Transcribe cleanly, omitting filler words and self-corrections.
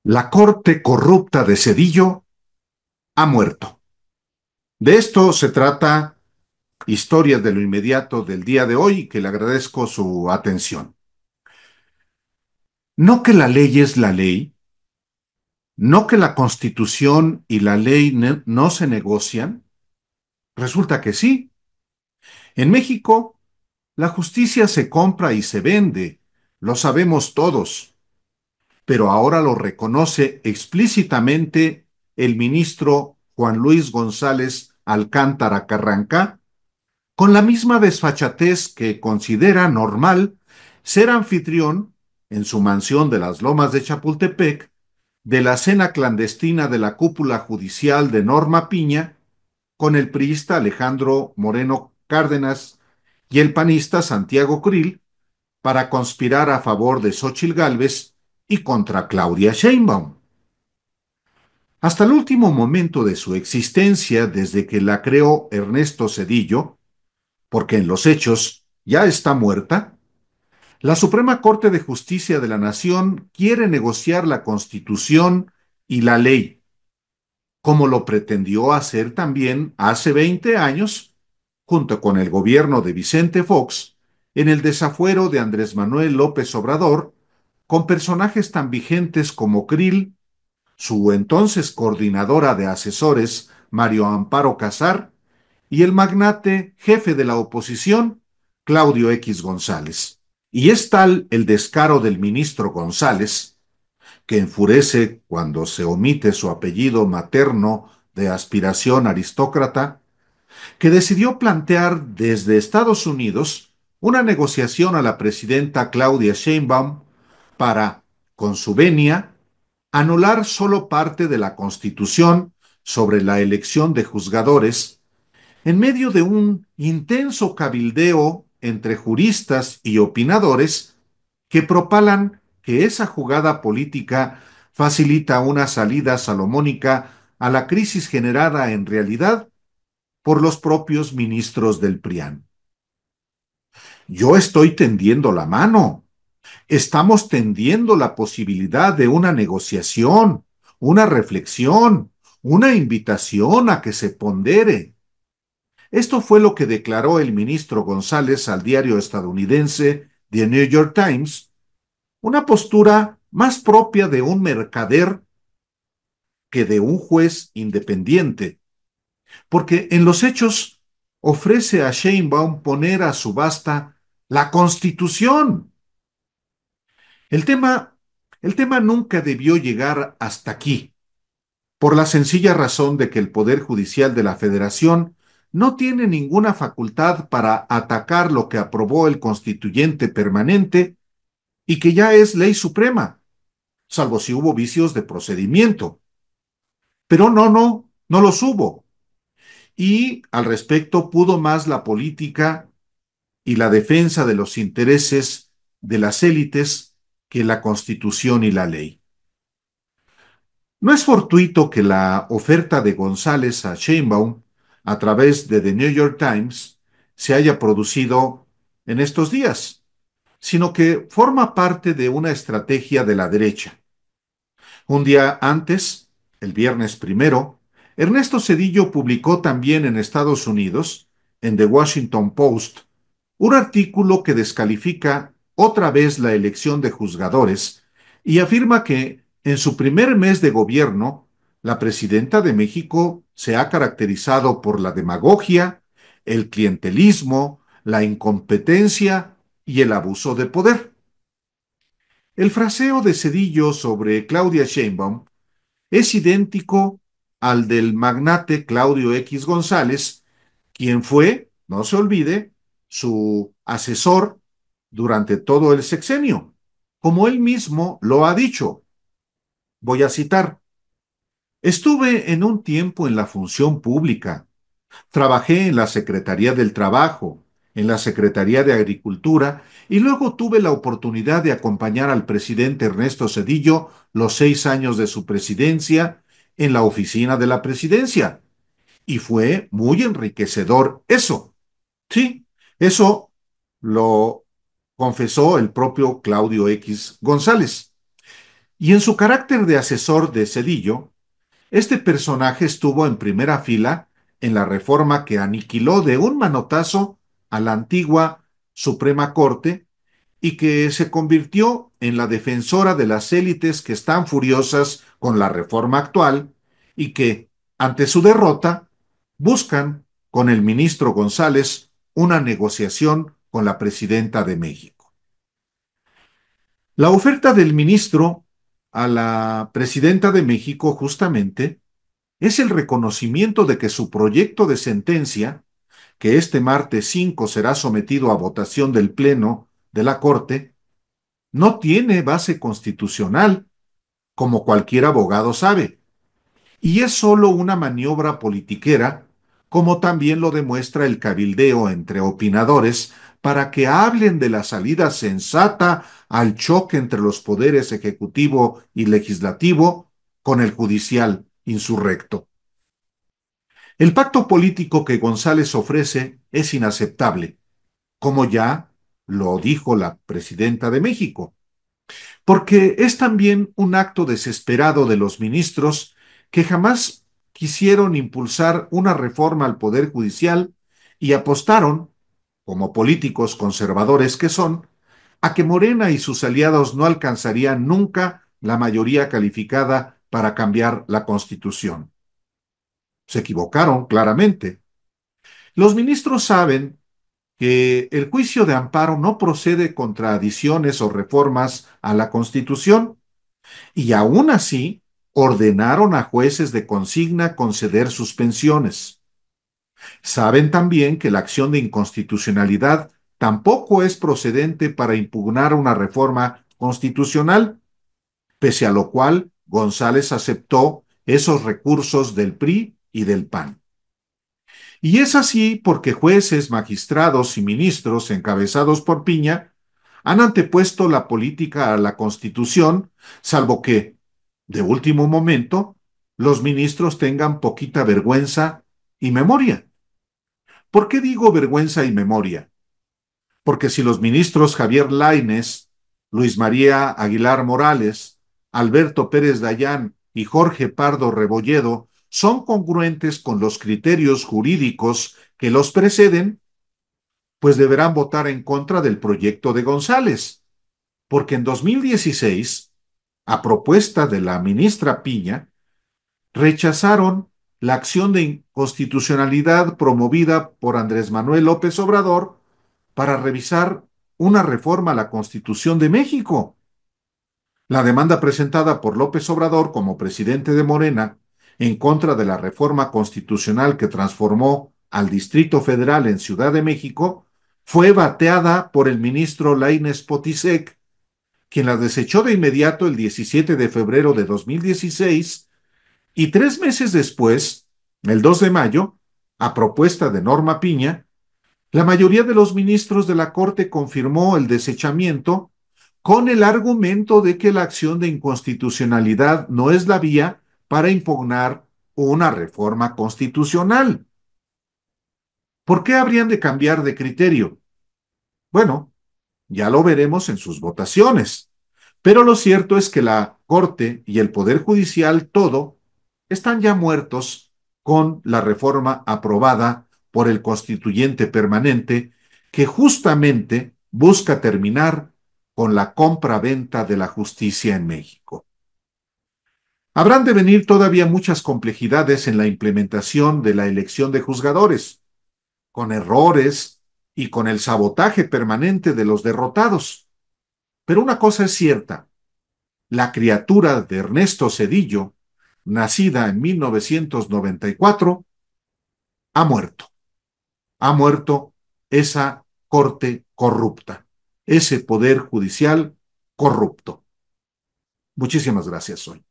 La corte corrupta de Cedillo ha muerto. De esto se trata Historias de lo Inmediato del día de hoy, que le agradezco su atención. No que la ley es la ley, no que la Constitución y la ley no se negocian, resulta que sí. En México, la justicia se compra y se vende, lo sabemos todos, pero ahora lo reconoce explícitamente el ministro Juan Luis González Alcántara Carranca, con la misma desfachatez que considera normal ser anfitrión en su mansión de las Lomas de Chapultepec de la cena clandestina de la cúpula judicial de Norma Piña con el priista Alejandro Moreno Cárdenas y el panista Santiago Cril para conspirar a favor de Xóchitl Gálvez y contra Claudia Sheinbaum. Hasta el último momento de su existencia, desde que la creó Ernesto Zedillo, porque en los hechos ya está muerta, la Suprema Corte de Justicia de la Nación quiere negociar la Constitución y la ley, como lo pretendió hacer también hace 20 años, junto con el gobierno de Vicente Fox, en el desafuero de Andrés Manuel López Obrador, con personajes tan vigentes como Krill, su entonces coordinadora de asesores, Mario Amparo Casar, y el magnate jefe de la oposición, Claudio X González. Y es tal el descaro del ministro González, que enfurece cuando se omite su apellido materno de aspiración aristócrata, que decidió plantear desde Estados Unidos una negociación a la presidenta Claudia Sheinbaum para, con su venia, anular solo parte de la Constitución sobre la elección de juzgadores en medio de un intenso cabildeo entre juristas y opinadores que propalan que esa jugada política facilita una salida salomónica a la crisis generada en realidad por los propios ministros del PRIAN. Yo estoy tendiendo la mano. Estamos tendiendo la posibilidad de una negociación, una reflexión, una invitación a que se pondere. Esto fue lo que declaró el ministro González al diario estadounidense The New York Times, una postura más propia de un mercader que de un juez independiente, porque en los hechos ofrece a Sheinbaum poner a subasta la Constitución. El tema, el tema nunca debió llegar hasta aquí, por la sencilla razón de que el Poder Judicial de la Federación no tiene ninguna facultad para atacar lo que aprobó el constituyente permanente y que ya es ley suprema, salvo si hubo vicios de procedimiento. Pero no los hubo. Y al respecto pudo más la política y la defensa de los intereses de las élites que la Constitución y la ley. No es fortuito que la oferta de González a Sheinbaum a través de The New York Times se haya producido en estos días, sino que forma parte de una estrategia de la derecha. Un día antes, el viernes primero, Ernesto Zedillo publicó también en Estados Unidos, en The Washington Post, un artículo que descalifica otra vez la elección de juzgadores y afirma que en su primer mes de gobierno, la presidenta de México se ha caracterizado por la demagogia, el clientelismo, la incompetencia y el abuso de poder. El fraseo de Zedillo sobre Claudia Sheinbaum es idéntico al del magnate Claudio X González, quien fue, no se olvide, su asesor durante todo el sexenio. Como él mismo lo ha dicho, voy a citar, estuve en un tiempo en la función pública, trabajé en la Secretaría del Trabajo, en la Secretaría de Agricultura y luego tuve la oportunidad de acompañar al presidente Ernesto Zedillo los 6 años de su presidencia en la oficina de la presidencia. Y fue muy enriquecedor eso. Sí, eso lo confesó el propio Claudio X González. Y en su carácter de asesor de Cedillo, este personaje estuvo en primera fila en la reforma que aniquiló de un manotazo a la antigua Suprema Corte y que se convirtió en la defensora de las élites que están furiosas con la reforma actual y que, ante su derrota, buscan con el ministro González una negociación con la presidenta de México. La oferta del ministro a la presidenta de México justamente es el reconocimiento de que su proyecto de sentencia, que este martes 5 será sometido a votación del Pleno de la Corte, no tiene base constitucional, como cualquier abogado sabe, y es solo una maniobra politiquera, como también lo demuestra el cabildeo entre opinadores para que hablen de la salida sensata al choque entre los poderes ejecutivo y legislativo con el judicial insurrecto. El pacto político que González ofrece es inaceptable, como ya lo dijo la presidenta de México, porque es también un acto desesperado de los ministros que jamás quisieron impulsar una reforma al Poder Judicial y apostaron, como políticos conservadores que son, a que Morena y sus aliados no alcanzarían nunca la mayoría calificada para cambiar la Constitución. Se equivocaron claramente. Los ministros saben que el juicio de amparo no procede contra adiciones o reformas a la Constitución y aún así ordenaron a jueces de consigna conceder suspensiones. Saben también que la acción de inconstitucionalidad tampoco es procedente para impugnar una reforma constitucional, pese a lo cual González aceptó esos recursos del PRI y del PAN. Y es así porque jueces, magistrados y ministros encabezados por Piña han antepuesto la política a la Constitución, salvo que, de último momento, los ministros tengan poquita vergüenza y memoria. ¿Por qué digo vergüenza y memoria? Porque si los ministros Javier Lainez, Luis María Aguilar Morales, Alberto Pérez Dayán y Jorge Pardo Rebolledo son congruentes con los criterios jurídicos que los preceden, pues deberán votar en contra del proyecto de González, porque en 2016, a propuesta de la ministra Piña, rechazaron la acción de inconstitucionalidad promovida por Andrés Manuel López Obrador para revisar una reforma a la Constitución de México. La demanda presentada por López Obrador como presidente de Morena en contra de la reforma constitucional que transformó al Distrito Federal en Ciudad de México fue bateada por el ministro Lainez Potisek, quien la desechó de inmediato el 17 de febrero de 2016 y 3 meses después, el 2 de mayo, a propuesta de Norma Piña, la mayoría de los ministros de la Corte confirmó el desechamiento con el argumento de que la acción de inconstitucionalidad no es la vía para impugnar una reforma constitucional. ¿Por qué habrían de cambiar de criterio? Bueno, ya lo veremos en sus votaciones. Pero lo cierto es que la Corte y el Poder Judicial todo están ya muertos con la reforma aprobada por el constituyente permanente que justamente busca terminar con la compra-venta de la justicia en México. Habrán de venir todavía muchas complejidades en la implementación de la elección de juzgadores, con errores y con el sabotaje permanente de los derrotados. Pero una cosa es cierta, la criatura de Ernesto Zedillo, nacida en 1994, ha muerto. Ha muerto esa corte corrupta, ese poder judicial corrupto. Muchísimas gracias, Soy.